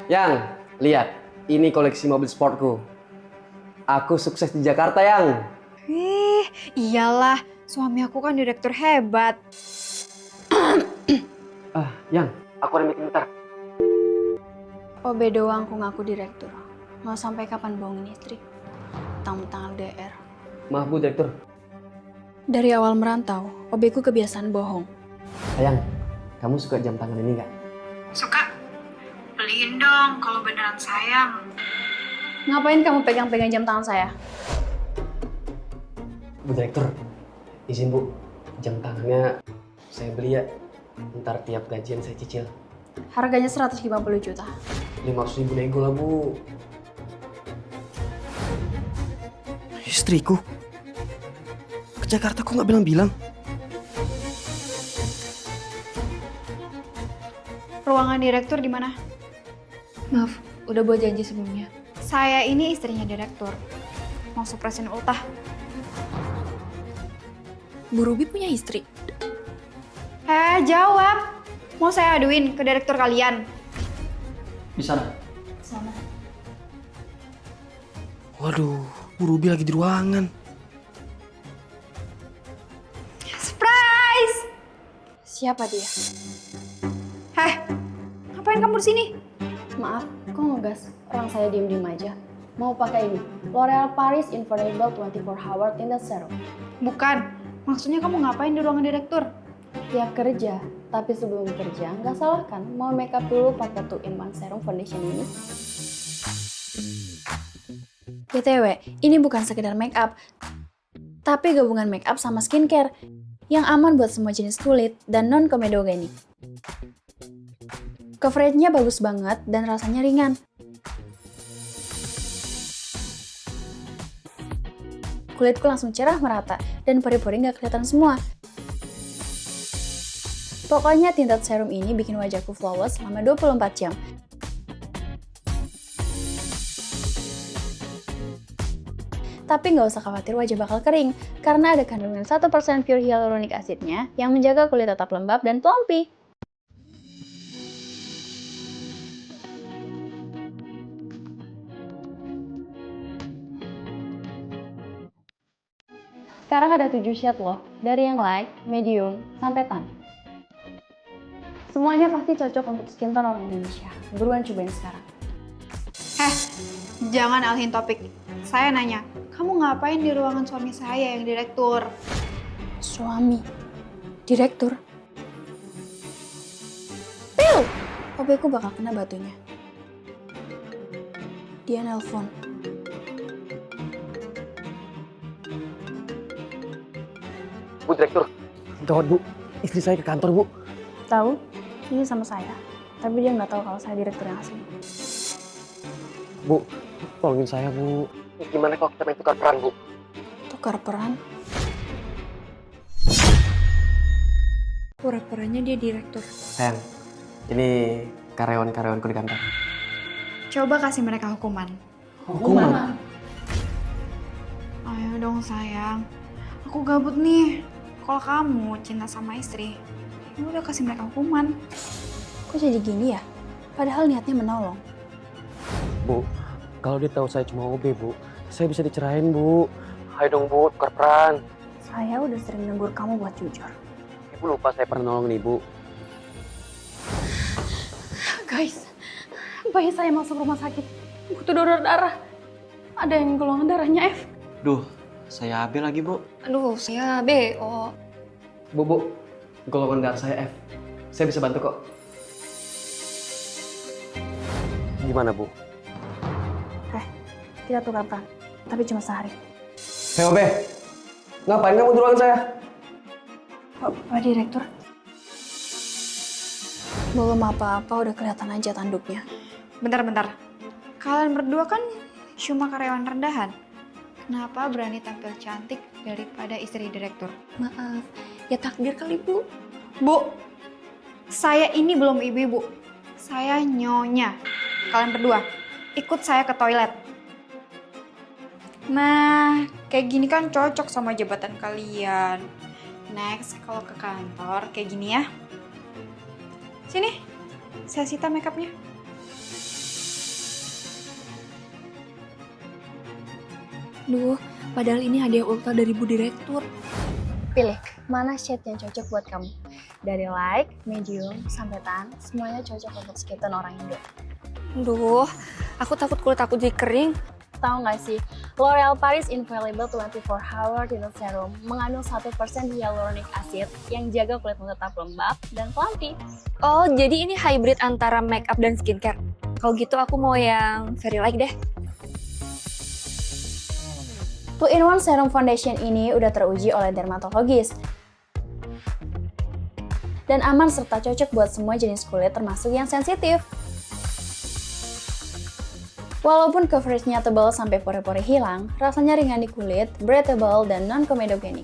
Yang, lihat, ini koleksi mobil sportku. Aku sukses di Jakarta, Yang. Iyalah, suami aku kan direktur hebat. Yang, aku ada meeting bentar. OB doang aku ngaku direktur. Mau sampai kapan bohongin istri? Tentang LDR. Maaf Bu, Direktur. Dari awal merantau, OB ku kebiasaan bohong. Sayang, kamu suka jam tangan ini nggak? Suka? Beliin dong kalau beneran sayang. Ngapain kamu pegang-pegang jam tangan saya? Bu Direktur, izin Bu, jam tangannya saya beli ya. Ntar tiap gajian saya cicil. Harganya 150 juta. 500.000 nego lah Bu. Istriku? Ke Jakarta kok nggak bilang-bilang? Ruangan direktur di mana? Maaf, udah buat janji sebelumnya. Saya ini istrinya direktur. Mau supresin ultah. Bu Ruby punya istri? Jawab. Mau saya aduin ke direktur kalian? Di sana. Sana. Waduh, Bu Ruby lagi di ruangan. Surprise! Siapa dia? Ngapain kamu di sini? Maaf, kok ngegas? Orang saya diem-diem aja. Mau pakai ini, L'Oreal Paris Infallible 24 Hour Tinted Serum. Bukan, maksudnya kamu ngapain di ruangan direktur? Ya kerja, tapi sebelum kerja nggak salah kan mau makeup dulu pakai 2-in-1 serum foundation ini. BTW, ini bukan sekedar makeup, tapi gabungan makeup sama skincare yang aman buat semua jenis kulit dan non-komedogenik. Coveragenya bagus banget dan rasanya ringan. Kulitku langsung cerah merata dan pori-pori nggak kelihatan semua. Pokoknya tinted serum ini bikin wajahku flawless selama 24 jam. Tapi nggak usah khawatir wajah bakal kering, karena ada kandungan 1% pure hyaluronic acidnya yang menjaga kulit tetap lembab dan plumpy. Sekarang ada 7 shade loh, dari yang light, medium, sampai tan. Semuanya pasti cocok untuk skin tone orang Indonesia. Buruan cobain sekarang. Jangan alihin topik. Saya nanya, kamu ngapain di ruangan suami saya yang direktur? Suami? Direktur? Pil! OB-ku bakal kena batunya. Dia nelpon. Bu Direktur, gawat Bu, istri saya ke kantor Bu. Tahu? Ini sama saya. Tapi dia nggak tahu kalau saya direktur yang asli. Bu, tolongin saya Bu. Gimana kalau kita main tukar peran Bu? Tukar peran? Pura-puranya dia direktur. Sayang, ini karyawan-karyawanku di kantor. Coba kasih mereka hukuman. Hukuman? Ayo dong sayang. Aku gabut nih. Kalau kamu cinta sama istri, ya udah kasih mereka hukuman. Kok jadi gini ya? Padahal niatnya menolong. Bu, kalau dia tahu saya cuma OB Bu, saya bisa dicerahin Bu. Ayo dong Bu, tukar peran. Saya udah sering negur kamu buat jujur. Ibu lupa saya pernah nolongin Ibu. Guys, bayi saya masuk rumah sakit. Butuh donor darah. Ada yang golongan darahnya F. Duh, saya AB lagi, Bu. Aduh, saya BO. Bu, golongan darah saya F. Saya bisa bantu kok. Gimana Bu? Kita tukar peran, tapi cuma sehari. Hei OB, ngapain kamu di ruangan saya? Pak Direktur. Belum apa-apa udah kelihatan aja tanduknya. Bentar. Kalian berdua kan cuma karyawan rendahan. Kenapa berani tampil cantik daripada istri direktur? Maaf, ya takdir kali Bu. Bu, saya ini belum ibu-ibu. Saya nyonya. Kalian berdua, ikut saya ke toilet. Nah, kayak gini kan cocok sama jabatan kalian. Next, kalau ke kantor kayak gini ya. Sini, saya sita makeupnya. Duh, padahal ini hadiah ulta dari Bu Direktur. Pilih mana shade yang cocok buat kamu. Dari light, medium, sampai tan, semuanya cocok untuk skin orang Indo. Duh, aku takut kulit aku jadi kering. Tahu nggak sih, L'Oreal Paris Infallible 24 Hour Tinted Serum mengandung 1% hyaluronic acid yang jaga kulitmu tetap lembab dan pelanti. Oh, jadi ini hybrid antara makeup dan skincare. Kalau gitu aku mau yang very light deh. 2-in-1 Serum Foundation ini udah teruji oleh dermatologis dan aman serta cocok buat semua jenis kulit termasuk yang sensitif. Walaupun coveragenya tebal sampai pori-pori hilang, rasanya ringan di kulit, breathable, dan non-comedogenic.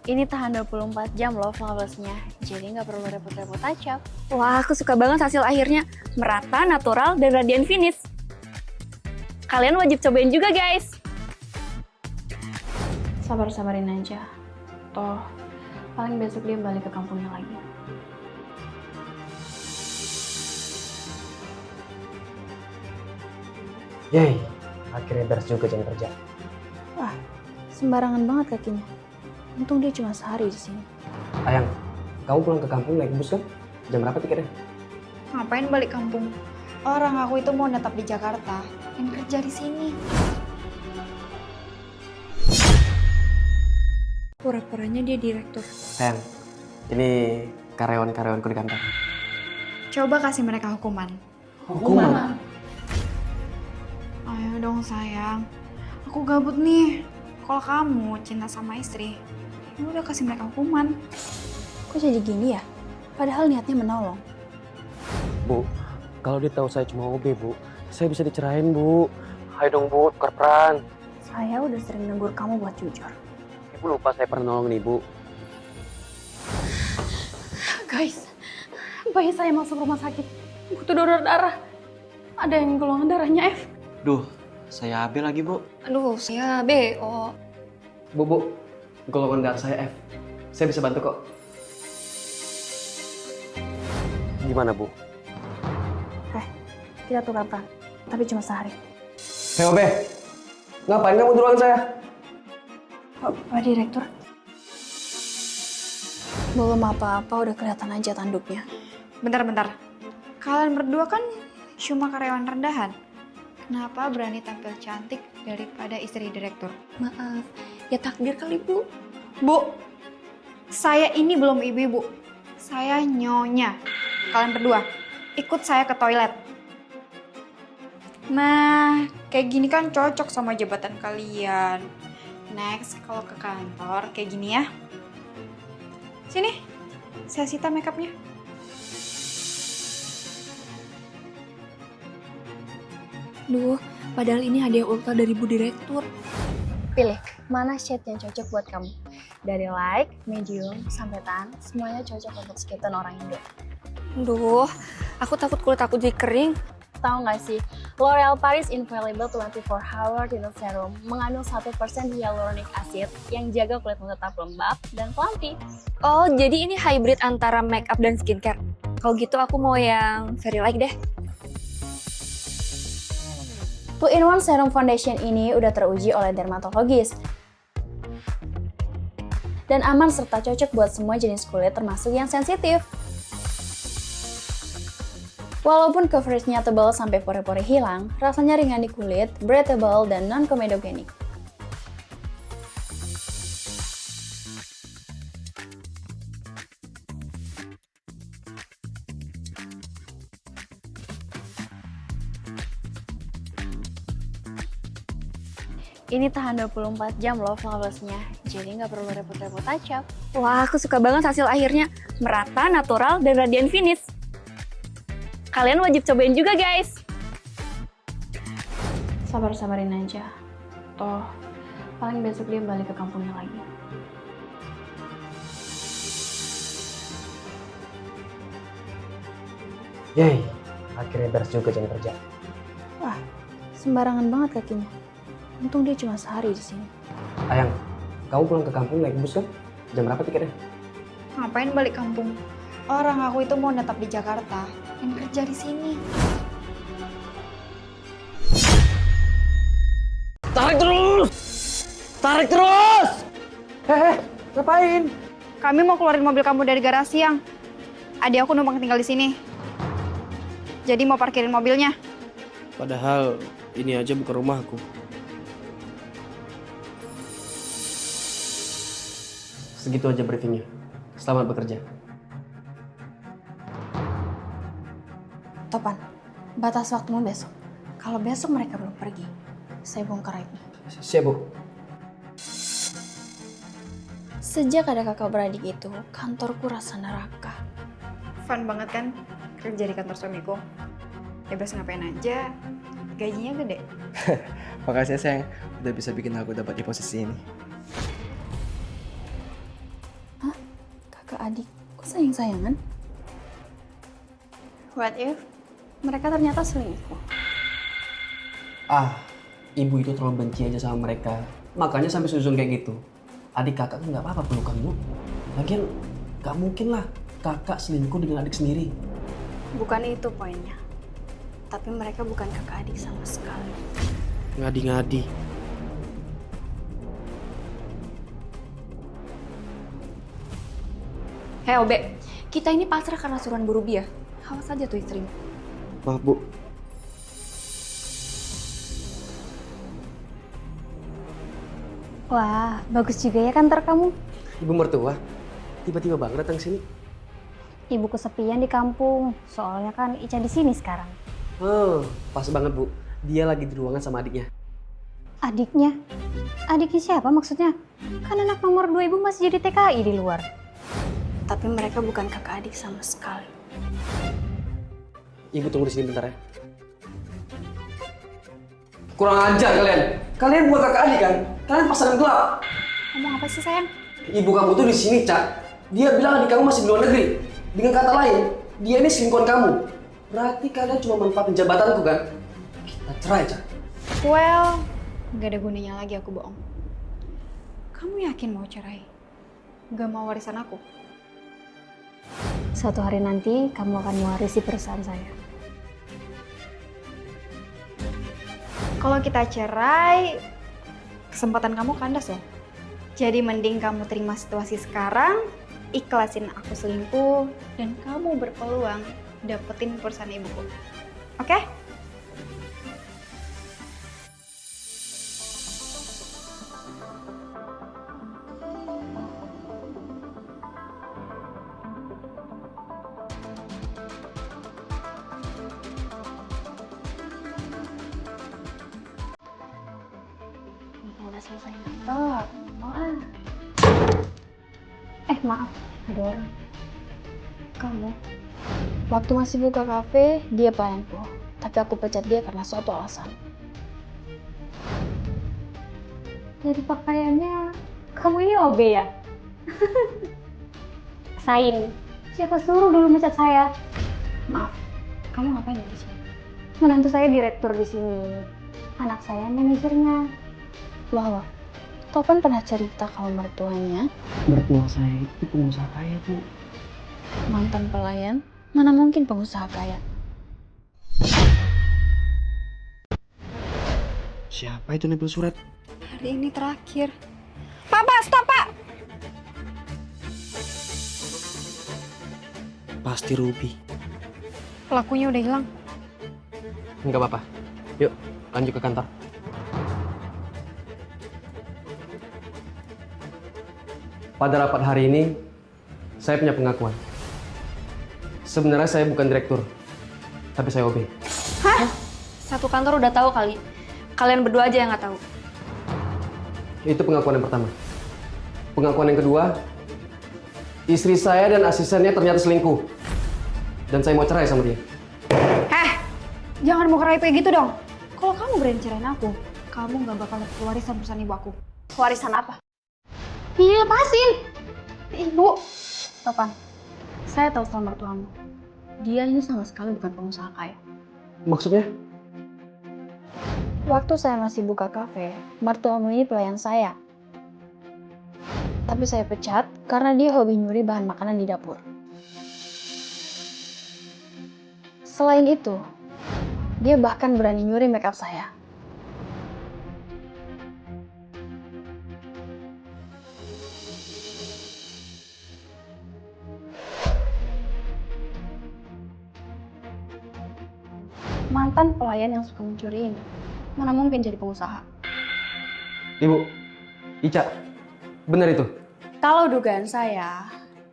Ini tahan 24 jam loh flawless-nya, jadi nggak perlu repot-repot touch up. Wah, aku suka banget hasil akhirnya. Merata, natural, dan radiant finish. Kalian wajib cobain juga, guys. Sabar-sabarin aja. Toh, paling besok dia balik ke kampungnya lagi. Yeay, akhirnya beres juga jam kerja. Wah, sembarangan banget kakinya. Untung dia cuma sehari di sini. Ayang, kamu pulang ke kampung naik bus kan? Jam berapa tiketnya? Ngapain balik kampung? Orang aku itu mau netap di Jakarta dan kerja di sini. Pura-puranya dia direktur. Ayang, ini karyawan-karyawanku di kantor. Coba kasih mereka hukuman. Hukuman? Ayo dong sayang, aku gabut nih. Kalau kamu cinta sama istri, ya udah kasih mereka hukuman. Kok jadi gini ya? Padahal niatnya menolong. Bu, kalau dia tahu saya cuma OB, Bu, saya bisa dicerahin, Bu. Ayo dong, Bu, tukar peran. Saya udah sering negur kamu buat jujur. Ibu lupa saya pernah nolongin Ibu. Guys, bayi saya masuk rumah sakit. Butuh donor darah. Ada yang golongan darahnya F. Duh, saya AB lagi, Bu. Aduh, saya BO. Bu, golongan darah saya F. Saya bisa bantu kok. Gimana, Bu? Kita tukar peran, tapi cuma sehari. Hei, OB, ngapain kamu di ruangan saya? Pak Direktur, belum apa-apa udah kelihatan aja tanduknya. Bentar. Kalian berdua kan cuma karyawan rendahan. Kenapa berani tampil cantik daripada istri direktur? Maaf, ya takdir kali, Bu. Bu, saya ini belum ibu-ibu. Saya nyonya. Kalian berdua, ikut saya ke toilet. Nah, kayak gini kan cocok sama jabatan kalian. Next, kalau ke kantor kayak gini ya. Sini, saya sita makeupnya. Duh, padahal ini hadiah ulta dari Bu Direktur. Pilih mana shade yang cocok buat kamu. Dari light, medium, sampai tan, semuanya cocok untuk skin orang Indo. Duh, aku takut kulit aku jadi kering. Tahu nggak sih, L'Oreal Paris Infallible 24 Hour Tinted Serum mengandung 1% hyaluronic acid yang jaga kulitmu tetap lembab dan pelanti. Oh, jadi ini hybrid antara makeup dan skincare. Kalau gitu aku mau yang very light deh. 2-in-1 Serum Foundation ini udah teruji oleh dermatologis dan aman serta cocok buat semua jenis kulit termasuk yang sensitif. Walaupun coveragenya tebal sampai pori-pori hilang, rasanya ringan di kulit, breathable, dan non-comedogenic. Ini tahan 24 jam loh flawless-nya, jadi nggak perlu repot-repot touch up. Wah, aku suka banget hasil akhirnya. Merata, natural, dan radiant finish. Kalian wajib cobain juga, guys. Sabar-sabarin aja. Toh, paling besok dia balik ke kampungnya lagi. Yeay, akhirnya beres juga jam kerja. Wah, sembarangan banget kakinya. Untung dia cuma sehari di sini. Ayang, kamu pulang ke kampung naik bus kan? Jam berapa tiketnya? Ngapain balik kampung? Orang aku itu mau netap di Jakarta dan kerja di sini. Tarik terus! Tarik terus! Ngapain? Kami mau keluarin mobil kamu dari garasi yang adik aku numpang tinggal di sini. Jadi mau parkirin mobilnya. Padahal ini aja bukan rumahku. Segitu aja briefingnya. Selamat bekerja. Topan, batas waktumu besok. Kalau besok mereka belum pergi, saya bongkar ini. Siap, Bu. Sejak ada kakak beradik itu, kantorku rasa neraka. Fun banget kan kerja di kantor suamiku. Bebas ngapain aja, gajinya gede. Makasih ya sayang, udah bisa bikin aku dapat di posisi ini. Kakak adik, kok sayang-sayangan? What if mereka ternyata selingkuh? Ibu itu terlalu benci aja sama mereka. Makanya sampai susun kayak gitu. Adik kakak kan nggak apa-apa pelukan, Bu. Lagian nggak mungkin lah kakak selingkuh dengan adik sendiri. Bukan itu poinnya. Tapi mereka bukan kakak adik sama sekali. Ngadi-ngadi. Hei Obe, kita ini pasrah karena suruhan Bu Ruby ya. Awas aja tuh istrimu. Maaf Bu, Wah, bagus juga ya kantor kamu. Ibu mertua, tiba-tiba banget datang sini. Ibu kesepian di kampung, soalnya kan Ica di sini sekarang. Pas banget, Bu. Dia lagi di ruangan sama adiknya. Adiknya? Adiknya siapa maksudnya? Kan anak nomor 2 ibu masih jadi TKI di luar. Tapi mereka bukan kakak adik sama sekali. Ibu tunggu di sini bentar ya. Kurang ajar kalian. Kalian bukan kakak adik kan? Kalian pasangan gelap. Ngomong apa sih sayang? Ibu kamu tuh di sini, Cak. Dia bilang adik kamu masih di luar negeri. Dengan kata lain, dia ini selingkuhan kamu. Berarti kalian cuma manfaatin jabatanku kan? Kita cerai, Cak. Well, nggak ada gunanya lagi aku bohong. Kamu yakin mau cerai? Gak mau warisan aku? Suatu hari nanti kamu akan mewarisi perusahaan saya. Kalau kita cerai, kesempatan kamu kandas loh. Jadi mending kamu terima situasi sekarang, ikhlasin aku selingkuh, dan kamu berpeluang dapetin perusahaan ibuku. Oke? Udah selesai kantor. Maaf, ada orang. Kamu, waktu masih buka kafe, dia pelayanku. Tapi aku pecat dia karena suatu alasan. Dari pakaiannya, kamu ini OB ya? Sain, siapa suruh dulu mecat saya? Maaf, kamu ngapain di sini? Menantu saya direktur di sini. Anak saya manajernya. Wah, Topan pernah cerita kalau mertuanya Mertua saya itu pengusaha kaya, Bu. mantan pelayan. Mana mungkin pengusaha kaya? siapa itu nempel surat? Hari ini terakhir. Papa, stop, Pak! Pasti Ruby. Pelakunya udah hilang. Enggak apa-apa. Yuk, lanjut ke kantor. Pada rapat hari ini, saya punya pengakuan. Sebenarnya saya bukan direktur, tapi saya OB. Satu kantor udah tahu kali. Kalian berdua aja yang nggak tahu. Itu pengakuan yang pertama. Pengakuan yang kedua, istri saya dan asistennya ternyata selingkuh. Dan saya mau cerai sama dia. Jangan mau kerai kayak gitu dong. Kalau kamu berani cerain aku, kamu nggak bakal dapet warisan perusahaan ibu aku. Warisan apa? Iya, lepasin! Ibu. Topan, saya tahu soal mertuamu. Dia ini sama sekali bukan pengusaha kaya. Maksudnya? Waktu saya masih buka kafe, mertuamu ini pelayan saya. Tapi saya pecat karena dia hobi nyuri bahan makanan di dapur. Selain itu, dia bahkan berani nyuri makeup saya. Mantan pelayan yang suka mencuri ini, mana mungkin jadi pengusaha? Ibu, Ica, benar itu? Kalau dugaan saya,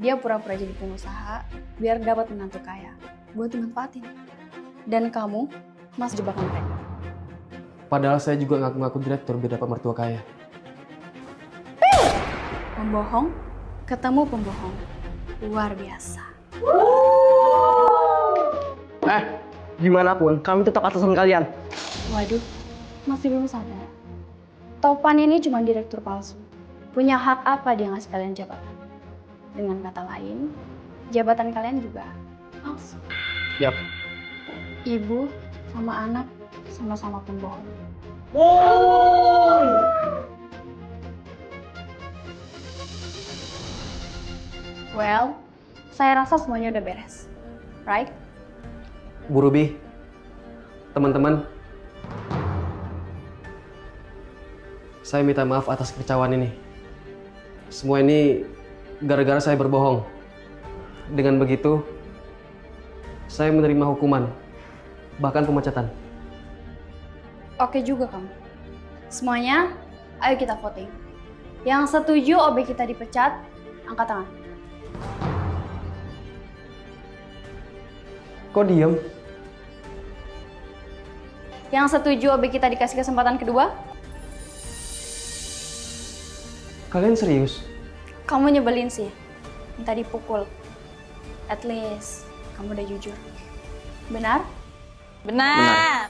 dia pura-pura jadi pengusaha biar dapat menantu kaya buat dimanfaatin. Dan kamu masih jebakan mereka. Padahal saya juga ngaku-ngaku direktur biar dapat mertua kaya. Pembohong ketemu pembohong. Luar biasa. Gimana pun, kami tetap atasan kalian. Waduh, masih belum sadar. Topan ini cuma direktur palsu. Punya hak apa dia ngasih kalian jabatan? Dengan kata lain, jabatan kalian juga palsu. Yap. Ibu sama anak sama-sama pembohong. Well, saya rasa semuanya udah beres. Right? Bu Ruby, teman-teman, saya minta maaf atas kekecewaan ini. Semua ini gara-gara saya berbohong. Dengan begitu, saya menerima hukuman, bahkan pemecatan. Oke juga kamu. Semuanya, ayo kita voting. Yang setuju OB kita dipecat, angkat tangan. Kok diem? Yang setuju OB kita dikasih kesempatan kedua? Kalian serius? Kamu nyebelin sih. Minta dipukul. At least, kamu udah jujur. Benar? Benar.